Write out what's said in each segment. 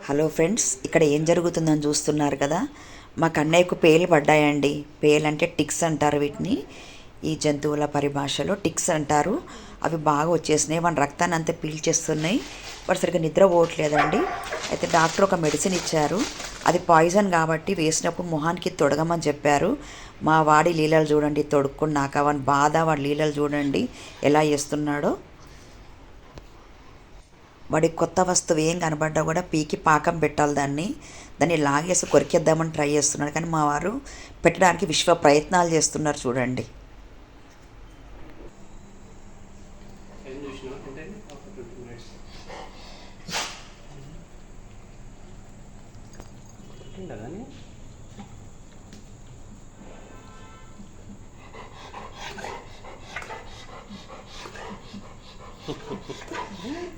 Hello friends, ఇక్కడ ఏం జరుగుతుందని చూస్తున్నారు కదా. మా కన్నయ్యకు పేలు పడ్డాయండి. పేలు అంటే టిక్స్ అంటారు వీటిని. ఈ జంతువుల పరిభాషలో టిక్స్ అంటారు. అవి బాగా వచ్చేసినాయి. మన రక్తాన్ని అంతా పీల్చేస్తున్నాయి. వాడు సరిగ్గా నిద్ర పోవట్లేదండి. అయితే డాక్టర్ ఒక మెడిసిన్ ఇచ్చారు. అది పాయిజన్ కాబట్టి వేసినప్పుడు మొహానికి తొడగమని చెప్పారు. మా వాడి లీలలు చూడండి, తొడుక్కున్నాక వాడి బాధ, వాడి లీలలు చూడండి ఎలా చేస్తున్నాడో. వాడి కొత్త వస్తువు ఏం కనబడ్డా కూడా పీకి పాకం పెట్టాలి. దాన్ని లాగేసి కొరికేద్దామని ట్రై చేస్తున్నాడు. కానీ మా వారు పెట్టడానికి విశ్వ ప్రయత్నాలు చేస్తున్నారు చూడండి.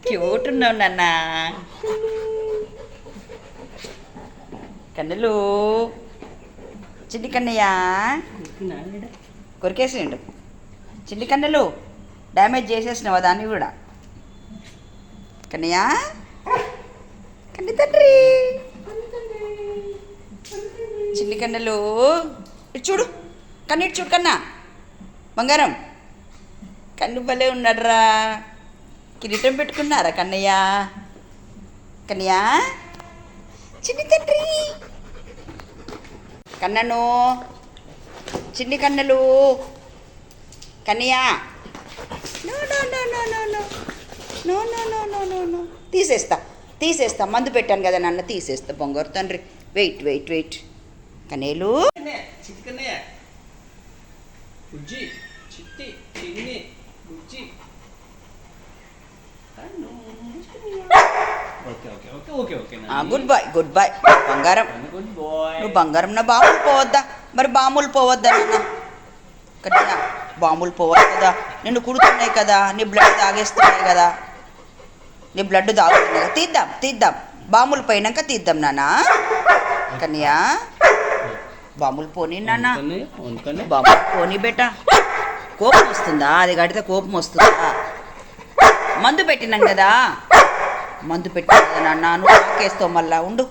క్యూట్ ఉన్నావు నాన్న. కన్నులు చిన్ని కన్నయ్య కొరికేసిండు. చిన్ని కన్నులు డ్యామేజ్ చేసేసినావా దాన్ని కూడా? కన్నయ్య, కన్ని తండ్రి, చిన్ని కన్నులు ఇటు చూడు, కన్ను ఇటు చూడు కన్నా, బంగారం కన్ను భలే ఉన్నాడురా. కిరీటం పెట్టుకున్నారా కన్నయ్య? కన్నయ్య, చిన్ని తండ్రి, కన్నను, చిన్ని కన్నలు, కన్నయ్య, no no no no no no no no no no no no తీసేస్తా మందు పెట్టాను కదా నన్ను, తీసేస్తా బొంగారు తండ్రి. వెయిట్ వెయిట్ వెయిట్ కన్నేలు, గుడ్ బాయ్ బంగారం. నువ్వు బంగారం, నా బాములు పోవద్దా? మరి బాములు పోవద్దా నాన్న? కన్నయ్య, బాములు పోవద్దు కదా, నిన్ను కుడుతున్నాయి కదా, నీ బ్లడ్ తాగేస్తున్నాయి కదా, నీ బ్లడ్ తాగుతున్నాయి. తీద్దాం బాములు పోయినాక తీద్దాం నాన్న. కన్నయ్య, బాములు పోనీ నాన్న, బాములు పోనీ బేటా. కోపం వస్తుందా? అది కడితే కోపం వస్తుందా? మందు పెట్టినాం కదా, మందు పెట్టినా కదా నాన్న, నువ్వు నాకేస్తావు మళ్ళా. ఉండు.